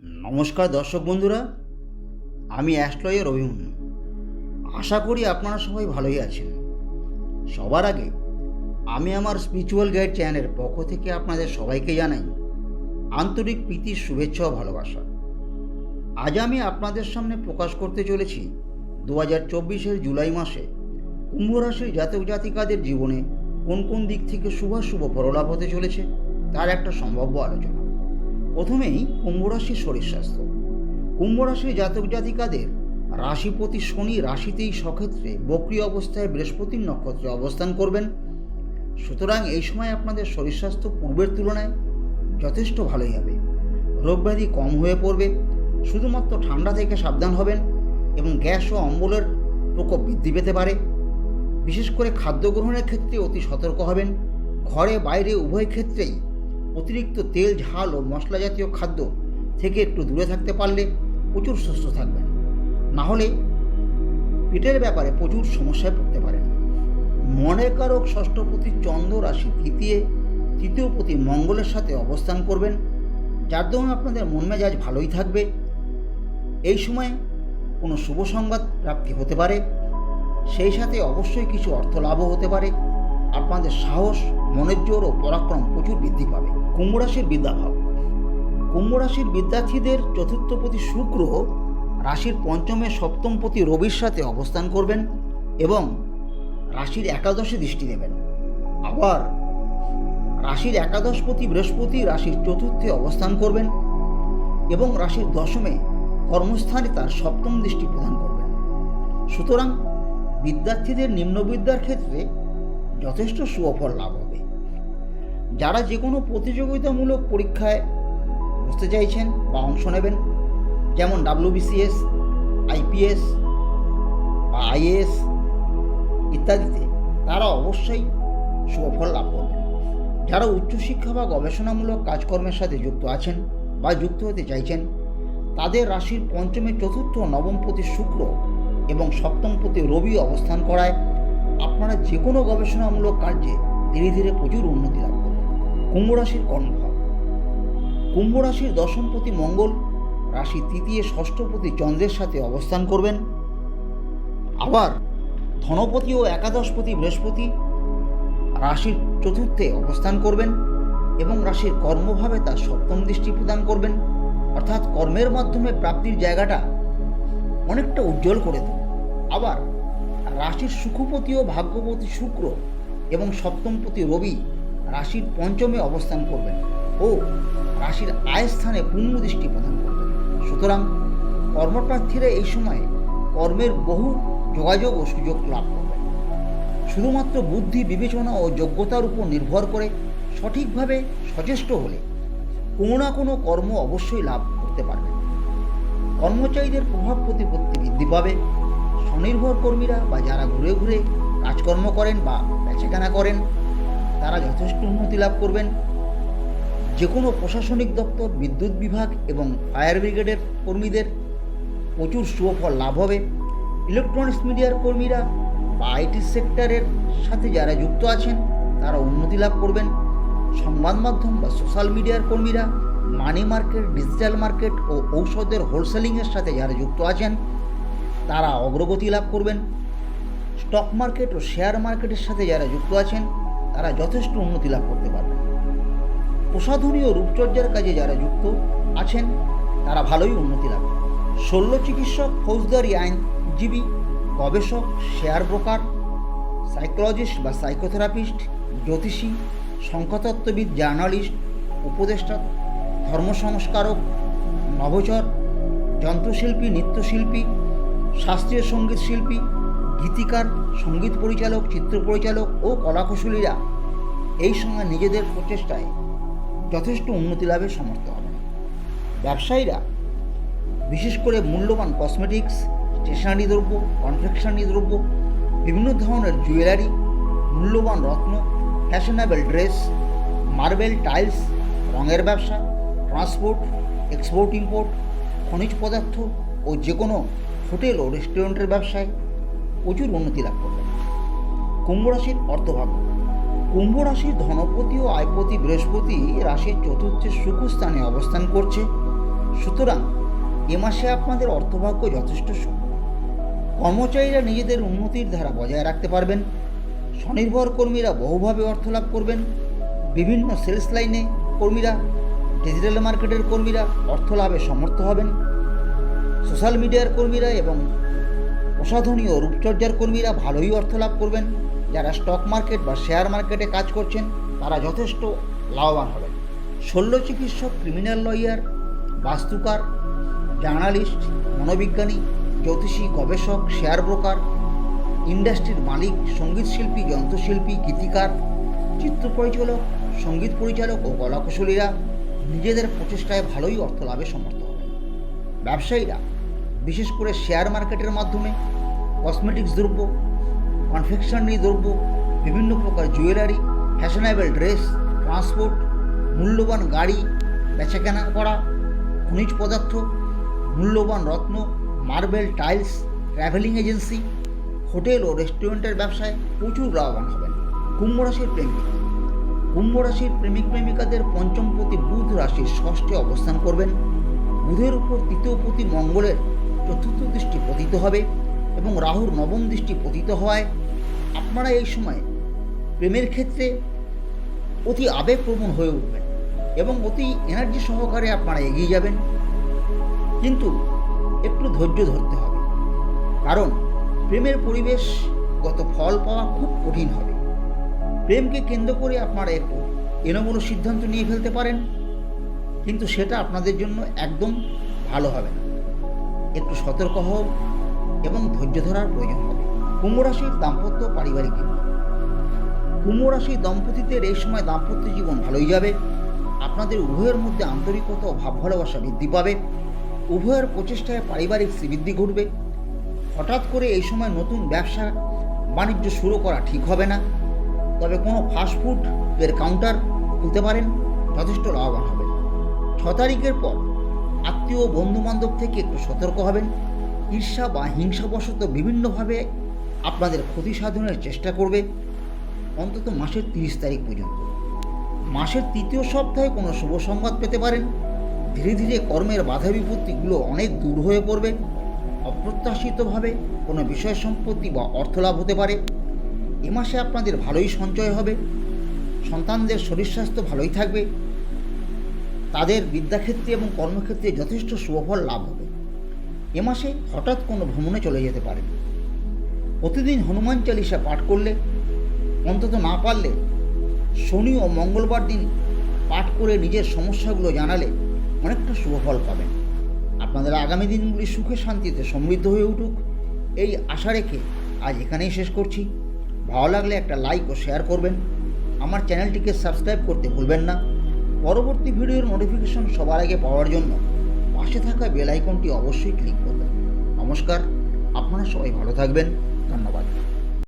নমস্কার দর্শক বন্ধুরা, আমি অ্যাস্ট্রোলজার অভিমন্যু। আশা করি আপনারা সবাই ভালোই আছেন। সবার আগে আমি আমার স্পিরিচুয়াল গাইড চ্যানেলের পক্ষ থেকে আপনাদের সবাইকে জানাই আন্তরিক প্রীতির শুভেচ্ছা ও ভালোবাসা। আজ আমি আপনাদের সামনে প্রকাশ করতে চলেছি 2024 জুলাই মাসে কুম্ভ রাশির জাতক জাতিকাদের জীবনে কোন কোন দিক থেকে শুভ ফললাভ হতে চলেছে তার একটা সম্ভাব্য আলোচনা। প্রথমেই কুম্ভ রাশির শরীর স্বাস্থ্য। কুম্ভ রাশির জাতক জাতিকাদের রাশিপতি শনি রাশিতেই সক্ষেত্রে বক্রী অবস্থায় বৃহস্পতির নক্ষত্রে অবস্থান করবেন। সুতরাং এই সময় আপনাদের শরীর স্বাস্থ্য পূর্বের তুলনায় যথেষ্ট ভালোই হবে। রোগব্যাধি কম হয়ে পড়বে। শুধুমাত্র ঠান্ডা থেকে সাবধান হবেন এবং গ্যাস ও অম্বলের প্রকোপ বৃদ্ধি পেতে পারে। বিশেষ করে খাদ্য গ্রহণের ক্ষেত্রে অতি সতর্ক হবেন। ঘরে বাইরে উভয় ক্ষেত্রেই অতিরিক্ত তেল ঝাল ও মশলা জাতীয় খাদ্য থেকে একটু দূরে থাকতে পারলে প্রচুর সুস্থ থাকবেন। না হলে পেটের ব্যাপারে প্রচুর সমস্যায় পড়তে পারেন। মনের কারক ষষ্ঠপতি চন্দ্র রাশি তৃতীয়পতি মঙ্গলের সাথে অবস্থান করবেন, যার দরুন আপনাদের মন মেজাজ ভালোই থাকবে। এই সময় কোনো শুভ সংবাদ প্রাপ্তি হতে পারে, সেই সাথে অবশ্যই কিছু অর্থ লাভও হতে পারে। আপনাদের সাহস, মনের জোর ও পরাক্রম প্রচুর বৃদ্ধি পাবে। কুম্ভ রাশির বিদ্যাভাব। কুম্ভ রাশির বিদ্যার্থীদের চতুর্থপতি শুক্র রাশির পঞ্চমে সপ্তমপতি রবির সাথে অবস্থান করবেন এবং রাশির একাদশে দৃষ্টি দেবেন। আবার রাশির একাদশপতি বৃহস্পতি রাশির চতুর্থে অবস্থান করবেন এবং রাশির দশমে কর্মস্থানে তার সপ্তম দৃষ্টি প্রদান করবেন। সুতরাং বিদ্যার্থীদের নিম্নবিদ্যার ক্ষেত্রে যথেষ্ট সুফল লাভ হবে। যারা যে কোনো প্রতিযোগিতামূলক পরীক্ষায় বসতে চাইছেন বা অংশ নেবেন, যেমন WBCS, IPS বা IAS ইত্যাদিতে, তারা অবশ্যই সুফল লাভ করবেন। যারা উচ্চশিক্ষা বা গবেষণামূলক কাজকর্মের সাথে যুক্ত আছেন বা যুক্ত হতে চাইছেন, তাদের রাশির পঞ্চমে চতুর্থ ও নবমপতি শুক্র এবং সপ্তমপতি রবি অবস্থান করায় আপনারা যে কোনো গবেষণামূলক কার্যে ধীরে ধীরে প্রচুর উন্নতি লাভ করবেন। কুম্ভ রাশির কর্মভাব। কুম্ভ রাশির দশমপতি মঙ্গল রাশি তৃতীয় ষষ্ঠপতি চন্দ্রের সাথে অবস্থান করবেন। আবার ধনপতি ও একাদশপতি বৃহস্পতি রাশির চতুর্থে অবস্থান করবেন এবং রাশির কর্মভাবে তার সপ্তম দৃষ্টি প্রদান করবেন। অর্থাৎ কর্মের মাধ্যমে প্রাপ্তির জায়গাটা অনেকটা উজ্জ্বল করে দেবে। আবার রাশির সুখপতি ও ভাগ্যপতি শুক্র এবং সপ্তমপতি রবি রাশির পঞ্চমে অবস্থান করবেন ও রাশির আয় স্থানে পূর্ণ দৃষ্টি প্রদান করবেন। সুতরাং কর্মপ্রার্থীরা এই সময়ে কর্মের বহু যোগাযোগ ও সুযোগ লাভ করবেন। শুধুমাত্র বুদ্ধি, বিবেচনা ও যোগ্যতার উপর নির্ভর করে সঠিকভাবে সচেষ্ট হলে কোনো না কোনো কর্ম অবশ্যই লাভ করতে পারবেন। কর্মচারীদের প্রভাব প্রতিপত্তি বৃদ্ধি পাবে। স্বনির্ভর কর্মীরা বা যারা ঘুরে ঘুরে কাজকর্ম করেন বা বেচাকেনা করেন, তারা যথেষ্ট উন্নতি লাভ করবেন। যে কোনো প্রশাসনিক দপ্তর, বিদ্যুৎ বিভাগ এবং ফায়ার ব্রিগেডের কর্মীদের প্রচুর সুফল লাভ হবে। ইলেকট্রনিক্স মিডিয়ার কর্মীরা বা IT সেক্টরের সাথে যারা যুক্ত আছেন, তারা উন্নতি লাভ করবেন। সংবাদ মাধ্যম বা সোশ্যাল মিডিয়ার কর্মীরা, মানি মার্কেট, ডিজিটাল মার্কেট ও ঔষধের হোলসেলিংয়ের সাথে যারা যুক্ত আছেন, তারা অগ্রগতি লাভ করবেন। স্টক মার্কেট ও শেয়ার মার্কেটের সাথে যারা যুক্ত আছেন, তারা যথেষ্ট উন্নতি লাভ করতে পারবেন। প্রসাধনী ও রূপচর্যার কাজে যারা যুক্ত আছেন, তারা ভালোই উন্নতি লাভ করবেন। শল্য চিকিৎসক, ফৌজদারি আইনজীবী, গবেষক, শেয়ার ব্রোকার, সাইকোলজিস্ট বা সাইকোথেরাপিস্ট, জ্যোতিষী, সংখ্যাতত্ত্ববিদ, জার্নালিস্ট, উপদেষ্টা, ধর্ম সংস্কারক, নভোচর, যন্ত্রশিল্পী, নৃত্যশিল্পী, শাস্ত্রীয় সঙ্গীত শিল্পী, গীতিকার, সঙ্গীত পরিচালক, চিত্র পরিচালক ও কলাকুশলীরা এই সময় নিজেদের প্রচেষ্টায় যথেষ্ট উন্নতি লাভে সমর্থ হবেন। ব্যবসায়ীরা বিশেষ করে মূল্যবান কসমেটিক্স, স্টেশনারি দ্রব্য, কনফেকশনারি দ্রব্য, বিভিন্ন ধরনের জুয়েলারি, মূল্যবান রত্ন, ফ্যাশনেবল ড্রেস, মার্বেল, টাইলস, রঙের ব্যবসা, ট্রান্সপোর্ট, এক্সপোর্ট ইম্পোর্ট, খনিজ পদার্থ ও যে কোনো হোটেল ও রেস্টুরেন্টের ব্যবসায় প্রচুর উন্নতি লাভ করবেন। কুম্ভ রাশির অর্থভাগ্য। কুম্ভ রাশির ধনপতি ও আয়পতি বৃহস্পতি রাশির চতুর্থে সুখ স্থানে অবস্থান করছে সুতরাং এ মাসে আপনাদের অর্থভাগ্য যথেষ্ট শুভ। কর্মচারীরা নিজেদের উন্নতির ধারা বজায় রাখতে পারবেন। স্বনির্ভর কর্মীরা বহুভাবে অর্থ লাভ করবেন। বিভিন্ন সেলস লাইনে কর্মীরা, ডিজিটাল মার্কেটের কর্মীরা অর্থ লাভে সমর্থ হবেন। সোশ্যাল মিডিয়ার কর্মীরা এবং প্রসাধনী ও রূপচর্চার কর্মীরা ভালোই অর্থ লাভ করবেন। যারা স্টক মার্কেট বা শেয়ার মার্কেটে কাজ করছেন তারা যথেষ্ট লাভবান হবেন। শল্য চিকিৎসক, ক্রিমিনাল লয়ার, বাস্তুকার, জার্নালিস্ট, মনোবিজ্ঞানী, জ্যোতিষী, গবেষক, শেয়ার ব্রোকার, ইন্ডাস্ট্রির মালিক, সঙ্গীত শিল্পী, যন্ত্রশিল্পী, গীতিকার, চিত্র পরিচালক, সঙ্গীত পরিচালক ও কলাকুশলীরা নিজেদের প্রচেষ্টায় ভালোই অর্থ লাভে সমর্থ হবেন। ব্যবসায়ীরা বিশেষ করে শেয়ার মার্কেটের মাধ্যমে কসমেটিক্স দ্রব্য, কনফেকশনারি দ্রব্য, বিভিন্ন প্রকার জুয়েলারি, ফ্যাশনেবল ড্রেস, ট্রান্সপোর্ট, মূল্যবান গাড়ি বেচাকেনা করা, খনিজ পদার্থ, মূল্যবান রত্ন, marble, tiles, travelling agency, hotel ও রেস্টুরেন্টের ব্যবসায় প্রচুর লাভবান হবেন। কুম্ভ রাশির প্রেমিক, কুম্ভ রাশির প্রেমিক প্রেমিকাদের পঞ্চমপতি বুধ রাশির ষষ্ঠে অবস্থান করবেন। বুধের উপর তৃতীয়পতি মঙ্গলের চতুর্থ দৃষ্টি পতিত হবে এবং রাহুর নবম দৃষ্টি পতিত হওয়ায় আপনারা এই সময় প্রেমের ক্ষেত্রে অতি আবেগপ্রবণ হয়ে উঠবেন এবং অতি এনার্জি সহকারে আপনারা এগিয়ে যাবেন। কিন্তু একটু ধৈর্য ধরতে হবে, কারণ প্রেমের পরিবেশগত ফল পাওয়া খুব কঠিন হবে। প্রেমকে কেন্দ্র করে আপনারা একটু এলোমেলো সিদ্ধান্ত নিয়ে ফেলতে পারেন, কিন্তু সেটা আপনাদের জন্য একদম ভালো হবে না। একটু সতর্ক হও এবং ধৈর্য ধরার প্রয়োজন হবে। কুম্ভ রাশির দাম্পত্য, পারিবারিক জীবন। কুম্ভ রাশির দম্পতিদের এই সময় দাম্পত্য জীবন ভালোই যাবে। আপনাদের উভয়ের মধ্যে আন্তরিকতা ও ভাব ভালোবাসা বৃদ্ধি পাবে। উভয়ের প্রচেষ্টায় পারিবারিক শ্রীবৃদ্ধি ঘটবে। হঠাৎ করে এই সময় নতুন ব্যবসা বাণিজ্য শুরু করা ঠিক হবে না, তবে কোনো ফাস্টফুডের কাউন্টার খুলতে পারেন, যথেষ্ট লাভবান হবেন। 6 তারিখের পর আত্মীয় ও বন্ধুবান্ধব থেকে একটু সতর্ক হবেন। ঈর্ষা বা হিংসাবশত বিভিন্নভাবে আপনাদের ক্ষতি সাধনের চেষ্টা করবে অন্তত মাসের 30 তারিখ পর্যন্ত। মাসের তৃতীয় সপ্তাহে কোনো শুভ সংবাদ পেতে পারেন। ধীরে ধীরে কর্মের বাধা বিপত্তিগুলো অনেক দূর হয়ে পড়বে। অপ্রত্যাশিতভাবে কোনো বিষয় সম্পত্তি বা অর্থলাভ হতে পারে। এ মাসে আপনাদের ভালোই সঞ্চয় হবে। সন্তানদের শরীর স্বাস্থ্য ভালোই থাকবে। তাদের বিদ্যাক্ষেত্রে এবং কর্মক্ষেত্রে যথেষ্ট শুভফল লাভ হবে। এ মাসে হঠাৎ কোনো ভ্রমণে চলে যেতে পারেন। প্রতিদিন হনুমান চালিসা পাঠ করলে, অন্তত না পারলে শনি ও মঙ্গলবার দিন পাঠ করে নিজের সমস্যাগুলো জানালে অনেকটা শুভফল পাবেন। আপনাদের আগামী দিনগুলি সুখে শান্তিতে সমৃদ্ধ হয়ে উঠুক এই আশা রেখে আজ এখানেই শেষ করছি। ভালো লাগলে একটা লাইক ও শেয়ার করবেন। আমার চ্যানেলটিকে সাবস্ক্রাইব করতে ভুলবেন না। পরবর্তী ভিডিওর নোটিফিকেশন সবার আগে পাওয়ার জন্য পাশে থাকা বেল আইকনটি অবশ্যই ক্লিক করবেন। নমস্কার, আপনারা সবাই ভালো থাকবেন। ধন্যবাদ।